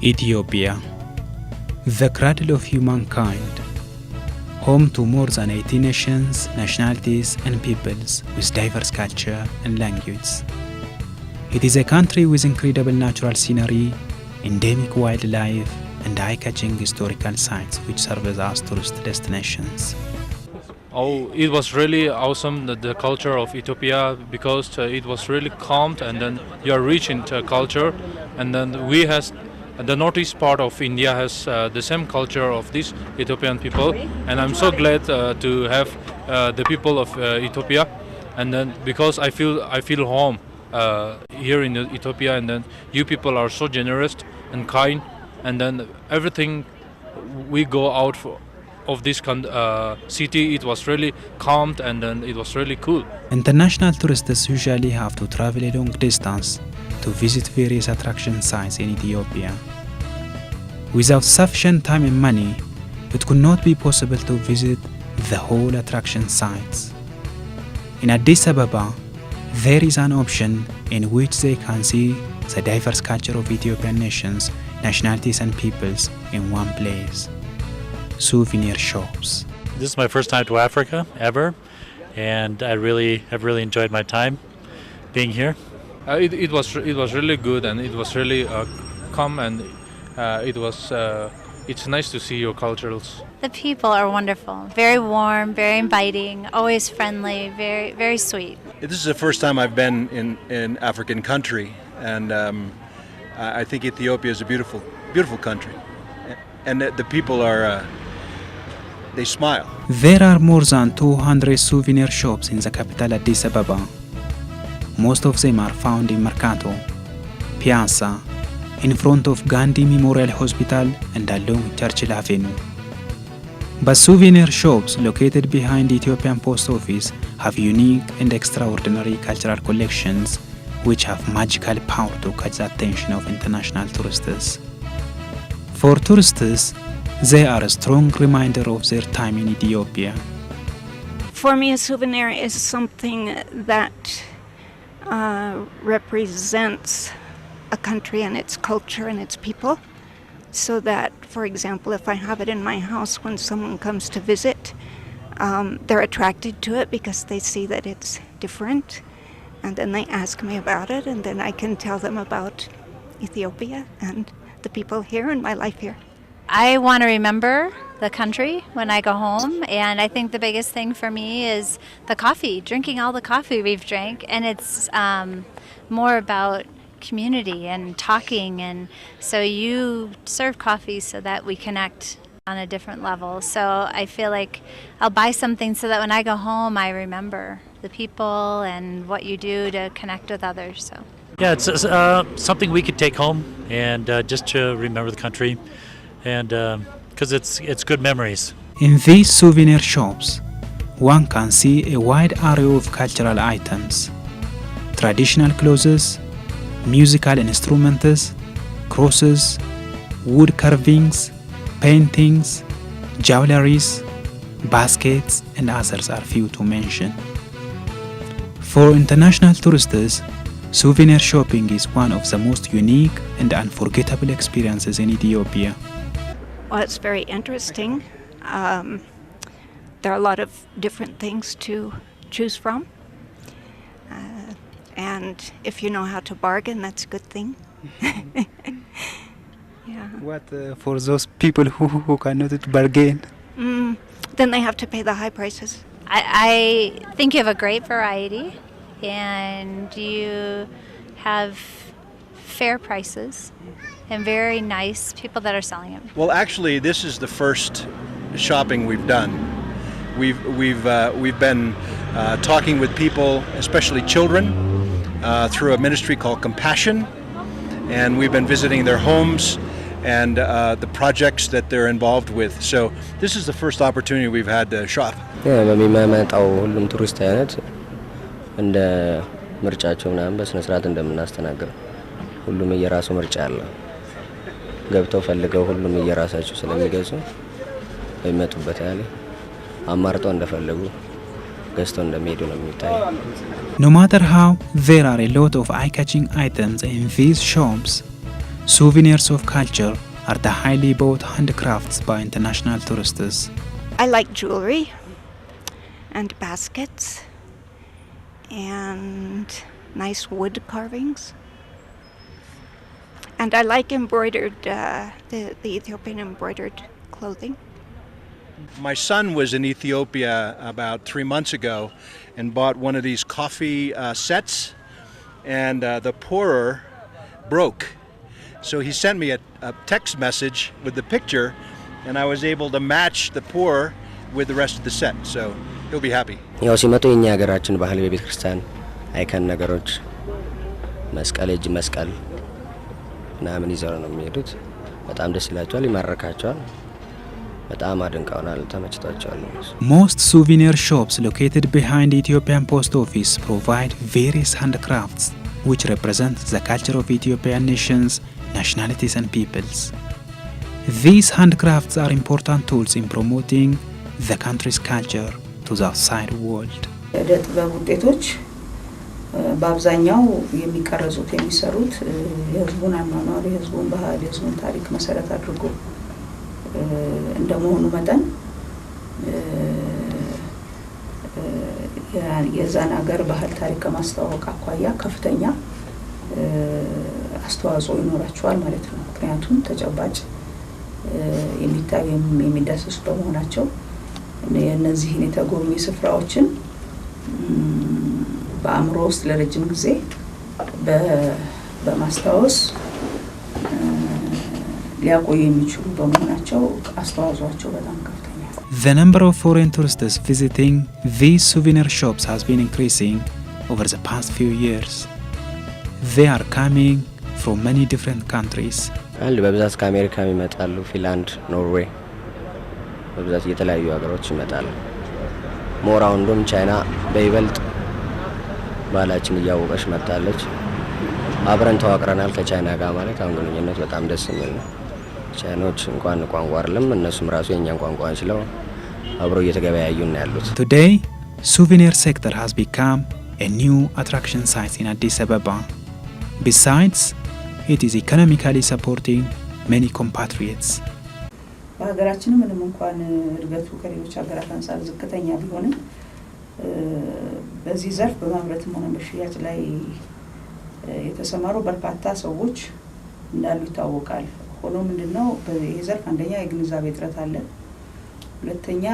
Ethiopia, the cradle of humankind, home to more than 80 nations, nationalities and peoples with diverse culture and language. It is a country with incredible natural scenery, endemic wildlife and eye-catching historical sites which serve as tourist destinations. Oh, it was really awesome, the culture of Ethiopia, because it was really calm, and then you are rich into culture, and then the northeast part of India has the same culture of these Ethiopian people, and I'm so glad to have the people of Ethiopia, and then because I feel home here in Ethiopia, and then you people are so generous and kind, and then everything we go out for. Of this city, it was really calm and then it was really cool. International tourists usually have to travel a long distance to visit various attraction sites in Ethiopia. Without sufficient time and money, it could not be possible to visit the whole attraction sites. In Addis Ababa, there is an option in which they can see the diverse culture of Ethiopian nations, nationalities and peoples in one place. Souvenir shops. This is my first time to Africa ever, and I have really enjoyed my time being here. It was really good, and it was really calm, and it's nice to see your cultures. The people are wonderful, very warm, very inviting, always friendly, very very sweet. This is the first time I've been in African country, and I think Ethiopia is a beautiful country, and the people are. They smile. There are more than 200 souvenir shops in the capital Addis Ababa. Most of them are found in Mercato, Piazza, in front of Gandhi Memorial Hospital and along Churchill Avenue. But souvenir shops located behind the Ethiopian Post Office have unique and extraordinary cultural collections which have magical power to catch the attention of international tourists. For tourists, they are a strong reminder of their time in Ethiopia. For me, a souvenir is something that represents a country and its culture and its people. So that, for example, if I have it in my house when someone comes to visit, they're attracted to it because they see that it's different. And then they ask me about it, and then I can tell them about Ethiopia and the people here and my life here. I want to remember the country when I go home, and I think the biggest thing for me is the coffee, drinking all the coffee we've drank, and it's more about community and talking, and so you serve coffee so that we connect on a different level. So I feel like I'll buy something so that when I go home I remember the people and what you do to connect with others. So yeah, it's something we could take home and just to remember the country. And because it's good memories. In these souvenir shops, one can see a wide array of cultural items, traditional clothes, musical instruments, crosses, wood carvings, paintings, jewelries, baskets, and others are few to mention. For international tourists, souvenir shopping is one of the most unique and unforgettable experiences in Ethiopia. Well, it's very interesting. There are a lot of different things to choose from. And if you know how to bargain, that's a good thing. Yeah. What for those people who cannot bargain? Then they have to pay the high prices. I think you have a great variety, and you have fair prices and very nice people that are selling it. Well, actually, this is the first shopping we've done. We've been talking with people, especially children, through a ministry called Compassion, and we've been visiting their homes and the projects that they're involved with. So this is the first opportunity we've had to shop. በሚመጣው ሁሉም ቱሪስት አይነት እንደ ምርጫቸው ምናምን በስነ ስርዓት እንደምናስተናግድ ሁሉም የራሱ ምርጫ አለ ገብተው ፈልገው ሁሉም የራሳቸው ስለሚገዙ በሚመጡበት ያለ አማርጠው እንደፈለጉ ገዝተው እንደሚሄዱ ነው የሚታየው። No matter how there are a lot of eye-catching items in these shops, Souvenirs of culture are the highly bought handcrafts by international tourists. I like jewelry and baskets and nice wood carvings. And I like embroidered, the Ethiopian embroidered clothing. My son was in Ethiopia about 3 months ago and bought one of these coffee sets, and the pourer broke. So he sent me a text message with the picture, and I was able to match the pourer with the rest of the set. So he'll be happy. ያው ሲመጡ የኛ ሀገራችን ባህል በቤተ ክርስቲያን አይከን ነገሮች መስቀል እጅ መስቀል ምናምን ይዘው ነው የሚሄዱት። በጣም ደስ ይላቸዋል፣ ይማርካቸዋል። በጣም አድንቀውናል፣ ተመችቷቸዋል። Most souvenir shops located behind the Ethiopian post office provide various handcrafts which represent the culture of Ethiopian nations, nationalities and peoples. These handcrafts are important tools in promoting the country's culture to the outside world. የዕደ ጥበብ ውጤቶች በአብዛኛው የሚቀረጹት የሚሰሩት የህዝቡን አኗኗር፣ የህዝቡን ባህል፣ የህዝቡን ታሪክ መሰረት አድርጎ እንደመሆኑ መጠን የዛን ሀገር ባህል ታሪክ ከማስተዋወቅ አኳያ ከፍተኛ አስተዋጽኦ ይኖራቸዋል ማለት ነው። ምክንያቱም ተጨባጭ የሚታዩ የሚዳሰሱ በመሆናቸው የእነዚህን የተጎበኙ ስፍራዎችን በአእምሮ ውስጥ ለረጅም ጊዜ በማስታወስ ሊያቆዩ የሚችሉ በመሆናቸው አስተዋጽኦአቸው በጣም ከፍተኛ። The number of foreign tourists visiting these souvenir shops has been increasing over the past few years. They are coming from many different countries. አንድ በብዛት ከአሜሪካ ይመጣሉ፣ ፊንላንድ፣ ኖርዌይ በብዛት የተለያዩ ሀገሮች ይመጣሉ። ሞራው እንደም ቻይና በይበልጥ ባህላችን እያወቀች መጣለች። አብረን ተዋቅረናል ከቻይና ጋር ማለት አሁን ግንኙነት በጣም ደስ የሚል ነው። ቻይናዎች እንኳን ቋንቋ አይደለም እነሱም ራሱ የኛን ቋንቋ ይችላሉ፣ አብረው እየተገበያዩ ነው ያሉት። Today, souvenir sector has become a new attraction site in Addis Ababa. Besides, it is economically supporting many compatriots. በሀገራችንም ምንም እንኳን እድገቱ ከሌሎች ሀገራት አንፃር ዝቅተኛ ቢሆንም በዚህ ዘርፍ በማምረትም ሆነ በሽያጭ ላይ የተሰማሩ በርካታ ሰዎች እንዳሉ ይታወቃል። ሆኖም ምንድነው በዚህ ዘርፍ አንደኛ የግንዛቤ እጥረት አለ፣ ሁለተኛ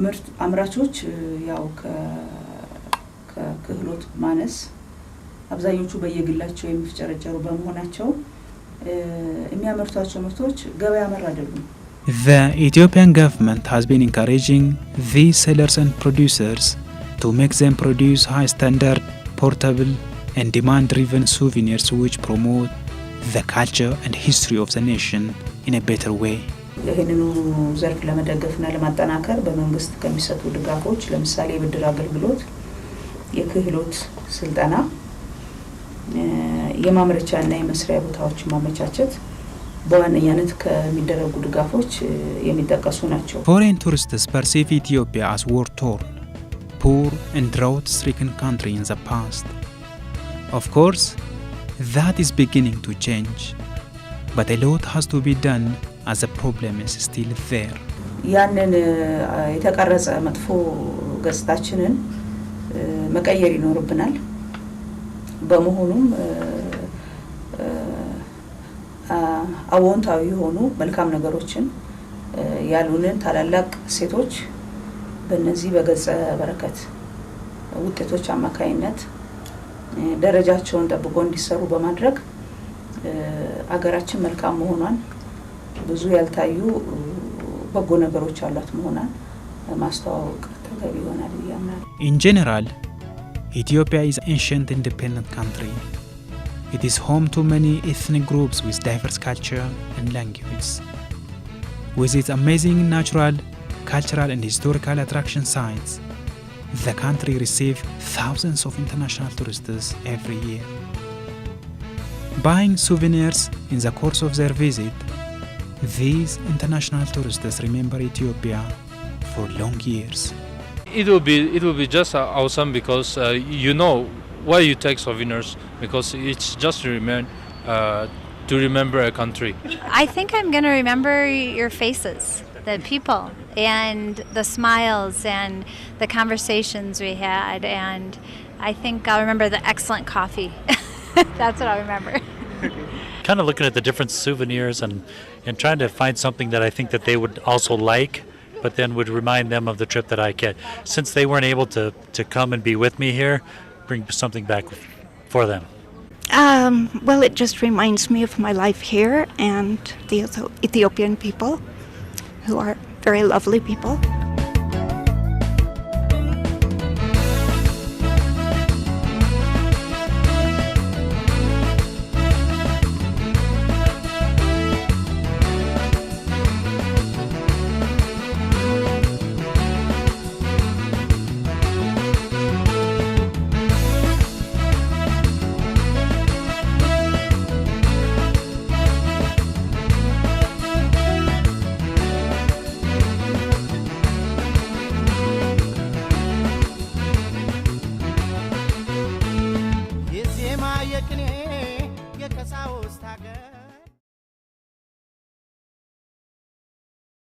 ምርት አምራቾች ያው ከክህሎት ማነስ አብዛኞቹ በየግላቸው የሚፍጨረጨሩ በመሆናቸው የሚያመርቷቸው ምርቶች ገበያ መር አይደሉም። The Ethiopian government has been encouraging these sellers and producers to make them produce high standard, portable and demand-driven souvenirs which promote the culture and history of the nation in a better way. ይህንኑ ዘርፍ ለመደገፍና ለማጠናከር በመንግስት ከሚሰጡ ድጋፎች ለምሳሌ የብድር አገልግሎት፣ የክህሎት ስልጠና፣ የማምረቻና የመስሪያ ቦታዎችን ማመቻቸት በዋነኛነት ከሚደረጉ ድጋፎች የሚጠቀሱ ናቸው። Foreign tourists perceive Ethiopia as war-torn, poor and drought-stricken country in the past. Of course, that is beginning to change, but a lot has to be done as the problem is still there. ያንን የተቀረጸ መጥፎ ገጽታችንን መቀየር ይኖርብናል። በመሆኑም አዎንታዊ የሆኑ መልካም ነገሮችን ያሉንን ታላላቅ ሴቶች በእነዚህ በገጸ በረከት ውጤቶች አማካይነት ደረጃቸውን ጠብቆ እንዲሰሩ በማድረግ አገራችን መልካም መሆኗን ብዙ ያልታዩ በጎ ነገሮች አሏት መሆኗን ማስተዋወቅ ተገቢ ይሆናል ያምናል። In general, Ethiopia is an ancient independent country. It is home to many ethnic groups with diverse culture and language. With its amazing natural, cultural and historical attraction sites, the country receives thousands of international tourists every year. Buying souvenirs in the course of their visit, these international tourists remember Ethiopia for long years. It will be just awesome because why you take souvenirs? Because it's just to remember a country. I think I'm going to remember your faces, the people, and the smiles and the conversations we had. And I think I'll remember the excellent coffee. That's what I'll remember. Kind of looking at the different souvenirs and trying to find something that I think that they would also like, but then would remind them of the trip that I get. Since they weren't able to come and be with me here, bring something back for them. Well, it just reminds me of my life here and the Ethiopian people, who are very lovely people. የዜማ የቅኔ የቀሳውስት ሀገር